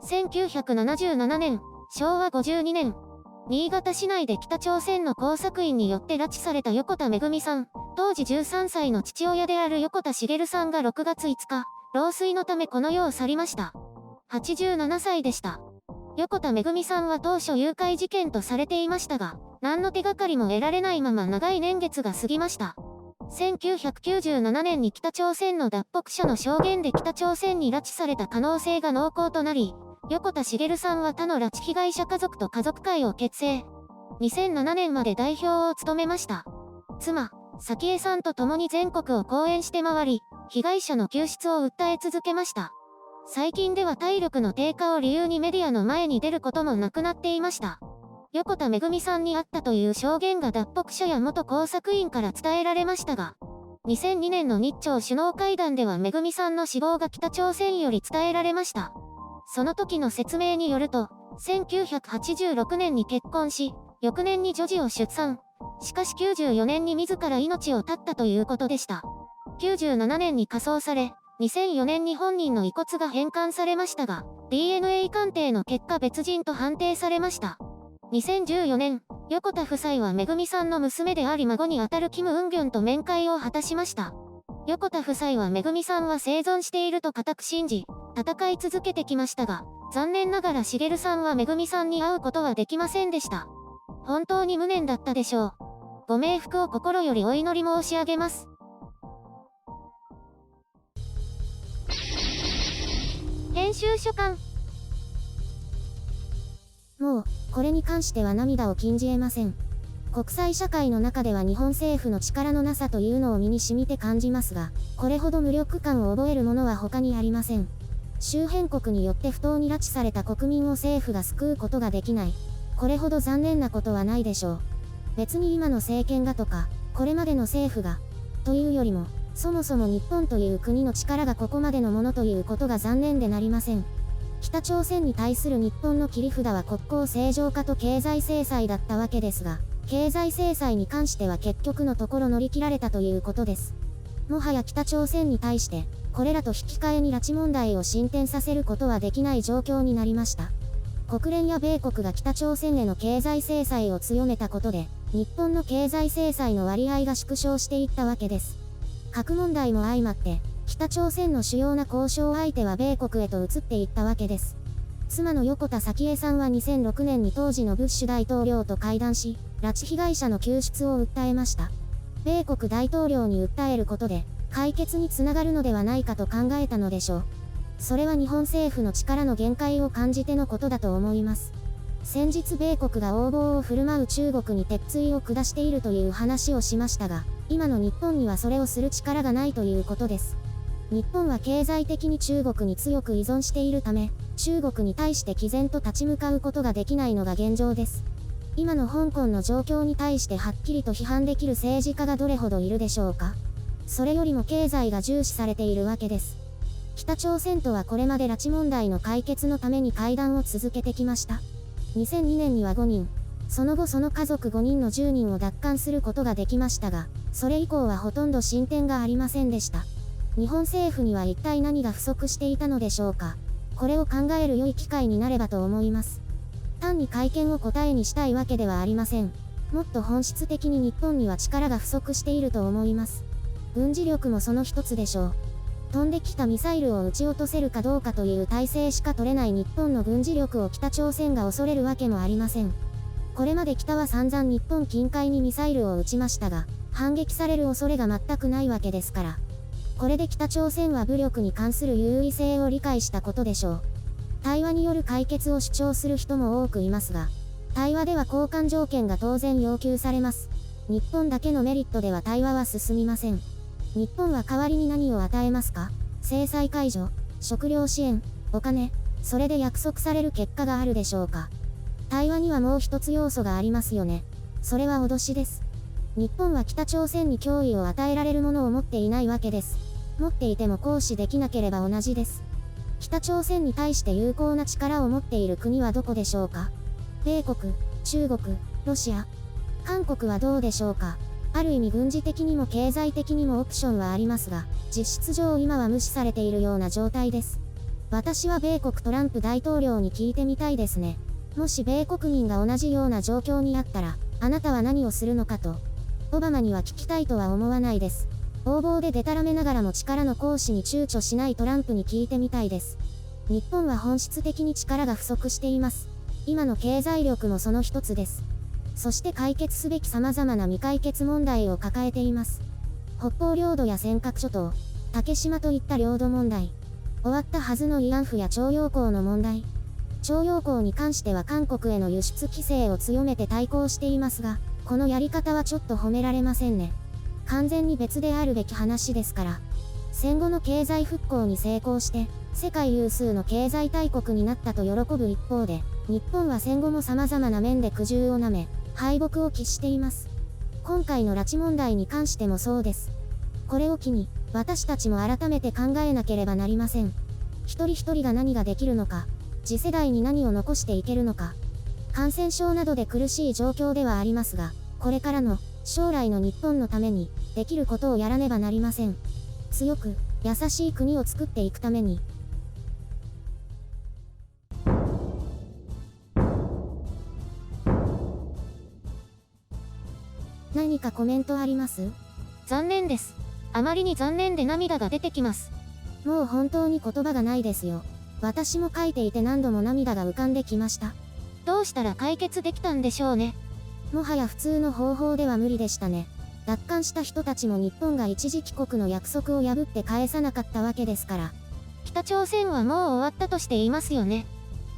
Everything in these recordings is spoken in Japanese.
1977年、昭和52年、新潟市内で北朝鮮の工作員によって拉致された横田めぐみさん、当時13歳の父親である横田滋さんが6月5日、老衰のためこの世を去りました。87歳でした。横田めぐみさんは当初誘拐事件とされていましたが、何の手がかりも得られないまま長い年月が過ぎました。1997年に北朝鮮の脱北者の証言で北朝鮮に拉致された可能性が濃厚となり、横田滋さんは他の拉致被害者家族と家族会を結成。2007年まで代表を務めました。妻、早紀江さんと共に全国を講演して回り、被害者の救出を訴え続けました。最近では体力の低下を理由にメディアの前に出ることもなくなっていました。横田めぐみさんにあったという証言が脱北者や元工作員から伝えられましたが、2002年の日朝首脳会談ではめぐみさんの死亡が北朝鮮より伝えられました。その時の説明によると、1986年に結婚し、翌年に女児を出産。しかし94年に自ら命を絶ったということでした。97年に火葬され、2004年に本人の遺骨が返還されましたが、DNA 鑑定の結果別人と判定されました。2014年、横田夫妻はめぐみさんの娘であり孫にあたるキム・ウンギョンと面会を果たしました。横田夫妻はめぐみさんは生存していると固く信じ、戦い続けてきましたが、残念ながら滋さんはめぐみさんに会うことはできませんでした。本当に無念だったでしょう。ご冥福を心よりお祈り申し上げます。編集所官。もう、これに関しては涙を禁じ得ません。国際社会の中では日本政府の力のなさというのを身に染みて感じますが、これほど無力感を覚えるものは他にありません。周辺国によって不当に拉致された国民を政府が救うことができない。これほど残念なことはないでしょう。別に今の政権がとか、これまでの政府が、というよりも、そもそも日本という国の力がここまでのものということが残念でなりません。北朝鮮に対する日本の切り札は国交正常化と経済制裁だったわけですが、経済制裁に関しては結局のところ乗り切られたということです。もはや北朝鮮に対して、これらと引き換えに拉致問題を進展させることはできない状況になりました。国連や米国が北朝鮮への経済制裁を強めたことで、日本の経済制裁の割合が縮小していったわけです。核問題も相まって、北朝鮮の主要な交渉相手は米国へと移っていったわけです。妻の横田早紀江さんは2006年に当時のブッシュ大統領と会談し、拉致被害者の救出を訴えました。米国大統領に訴えることで、解決につながるのではないかと考えたのでしょう。それは日本政府の力の限界を感じてのことだと思います。先日米国が横暴を振る舞う中国に鉄槌を下しているという話をしましたが、今の日本にはそれをする力がないということです。日本は経済的に中国に強く依存しているため、中国に対して毅然と立ち向かうことができないのが現状です。今の香港の状況に対してはっきりと批判できる政治家がどれほどいるでしょうか。それよりも経済が重視されているわけです。北朝鮮とはこれまで拉致問題の解決のために会談を続けてきました。2002年には5人、その後その家族5人の10人を奪還することができましたが、それ以降はほとんど進展がありませんでした。日本政府には一体何が不足していたのでしょうか。これを考える良い機会になればと思います。単に会見を答えにしたいわけではありません。もっと本質的に日本には力が不足していると思います。軍事力もその一つでしょう。飛んできたミサイルを撃ち落とせるかどうかという体制しか取れない日本の軍事力を北朝鮮が恐れるわけもありません。これまで北は散々日本近海にミサイルを撃ちましたが、反撃される恐れが全くないわけですから。これで北朝鮮は武力に関する優位性を理解したことでしょう。対話による解決を主張する人も多くいますが、対話では交換条件が当然要求されます。日本だけのメリットでは対話は進みません。日本は代わりに何を与えますか？制裁解除、食料支援、お金、それで約束される結果があるでしょうか。対話にはもう一つ要素がありますよね。それは脅しです。日本は北朝鮮に脅威を与えられるものを持っていないわけです。持っていても行使できなければ同じです。北朝鮮に対して有効な力を持っている国はどこでしょうか。米国、中国、ロシア、韓国はどうでしょうか。ある意味軍事的にも経済的にもオプションはありますが、実質上今は無視されているような状態です。私は米国トランプ大統領に聞いてみたいですね。もし米国民が同じような状況にあったら、あなたは何をするのかと。オバマには聞きたいとは思わないです。横暴でデタラメながらも力の行使に躊躇しないトランプに聞いてみたいです。日本は本質的に力が不足しています。今の経済力もその一つです。そして解決すべき様々な未解決問題を抱えています。北方領土や尖閣諸島、竹島といった領土問題。終わったはずの慰安婦や徴用工の問題。徴用工に関しては韓国への輸出規制を強めて対抗していますが、このやり方はちょっと褒められませんね。完全に別であるべき話ですから。戦後の経済復興に成功して、世界有数の経済大国になったと喜ぶ一方で、日本は戦後も様々な面で苦渋をなめ、敗北を喫しています。今回の拉致問題に関してもそうです。これを機に、私たちも改めて考えなければなりません。一人一人が何ができるのか、次世代に何を残していけるのか。感染症などで苦しい状況ではありますが、これからの将来の日本のためにできることをやらねばなりません。強く優しい国を作っていくために。何かコメントあります？残念です。あまりに残念で涙が出てきます。もう本当に言葉がないですよ。私も書いていて何度も涙が浮かんできました。どうしたら解決できたんでしょうね。もはや普通の方法では無理でしたね。奪還した人たちも日本が一時帰国の約束を破って返さなかったわけですから。北朝鮮はもう終わったとしていますよね。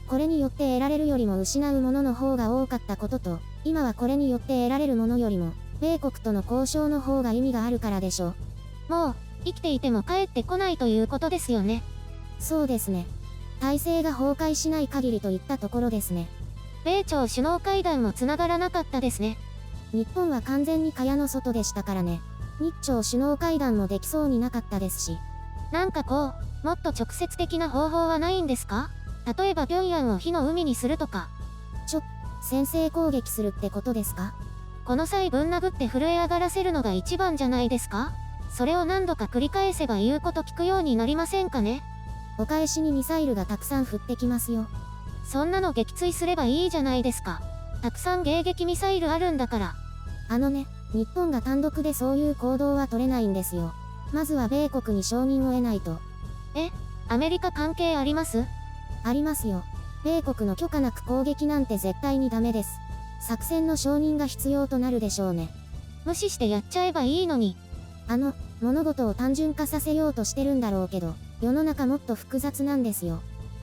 これによって得られるよりも失うものの方が多かったことと、今はこれによって得られるものよりも、米国との交渉の方が意味があるからでしょう。もう、生きていても帰ってこないということですよね。そうですね。体制が崩壊しない限りといったところですね。米朝首脳会談もつながらなかったですね。日本は完全に蚊帳の外でしたからね。日朝首脳会談もできそうになかったですし。なんかこう、もっと直接的な方法はないんですか？例えば平壌を火の海にするとか。先制攻撃するってことですか？この際ぶん殴って震え上がらせるのが一番じゃないですか？それを何度か繰り返せば言うこと聞くようになりませんかね？お返しにミサイルがたくさん降ってきますよ。そんなの撃墜すればいいじゃないですか。たくさん迎撃ミサイルあるんだから。日本が単独でそういう行動は取れないんですよ。まずは米国に承認を得ないと。アメリカ関係あります？ありますよ。米国の許可なく攻撃なんて絶対にダメです。作戦の承認が必要となるでしょうね。無視してやっちゃえばいいのに。物事を単純化させようとしてるんだろうけど、世の中もっと複雑なんですよ。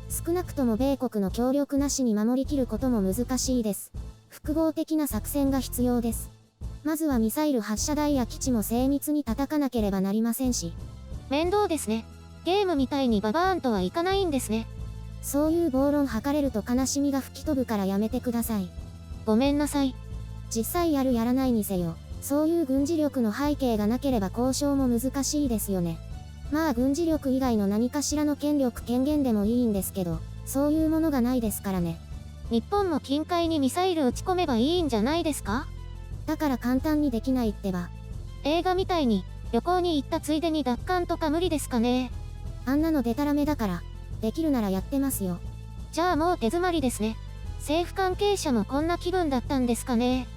少なくとも米国の協力なしに守りきることも難しいです。複合的な作戦が必要です。まずはミサイル発射台や基地も精密に叩かなければなりませんし。面倒ですね。ゲームみたいにババーンとはいかないんですね。そういう暴論吐かれると悲しみが吹き飛ぶからやめてください。ごめんなさい。実際やるやらないにせよ、そういう軍事力の背景がなければ交渉も難しいですよね。まあ軍事力以外の何かしらの権限でもいいんですけど、そういうものがないですからね。日本も近海にミサイル撃ち込めばいいんじゃないですか？だから簡単にできないってば。映画みたいに旅行に行ったついでに奪還とか無理ですかね？あんなのデタラメだから、できるならやってますよ。じゃあもう手詰まりですね。政府関係者もこんな気分だったんですかね？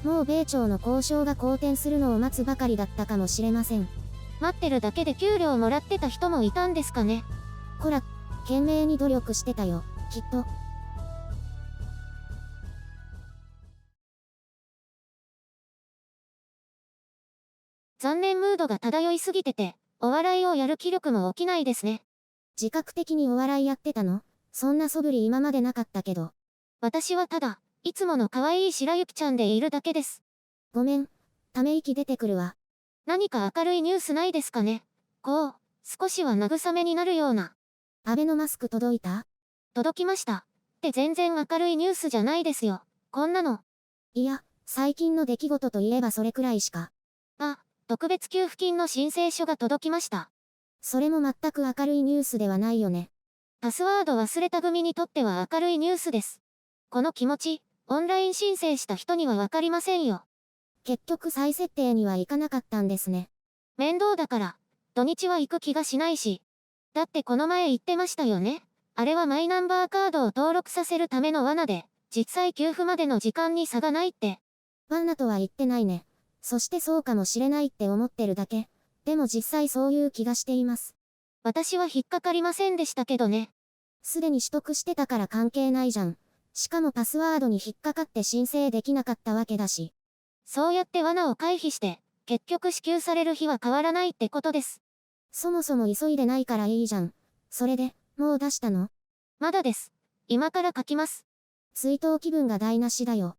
もう米朝の交渉が好転するのを待つばかりだったかもしれません。待ってるだけで給料もらってた人もいたんですかね？こら、懸命に努力してたよ、きっと。残念ムードが漂いすぎてて、お笑いをやる気力も起きないですね。自覚的にお笑いやってたの？そんな素振り今までなかったけど。私はただ、いつもの可愛い白雪ちゃんでいるだけです。ごめん、ため息出てくるわ。何か明るいニュースないですかね？こう、少しは慰めになるような。アベノマスク届いた？届きました。って全然明るいニュースじゃないですよ。こんなの。いや、最近の出来事といえばそれくらいしか。特別給付金の申請書が届きました。それも全く明るいニュースではないよね。パスワード忘れた組にとっては明るいニュースです。この気持ち、オンライン申請した人にはわかりませんよ。結局再設定にはいかなかったんですね。面倒だから、土日は行く気がしないし。だってこの前言ってましたよね。あれはマイナンバーカードを登録させるための罠で、実際給付までの時間に差がないって。罠とは言ってないね。そしてそうかもしれないって思ってるだけ。でも実際そういう気がしています。私は引っかかりませんでしたけどね。すでに取得してたから関係ないじゃん。しかもパスワードに引っかかって申請できなかったわけだし。そうやって罠を回避して、結局支給される日は変わらないってことです。そもそも急いでないからいいじゃん。それで、もう出したの？まだです。今から書きます。追悼気分が台無しだよ。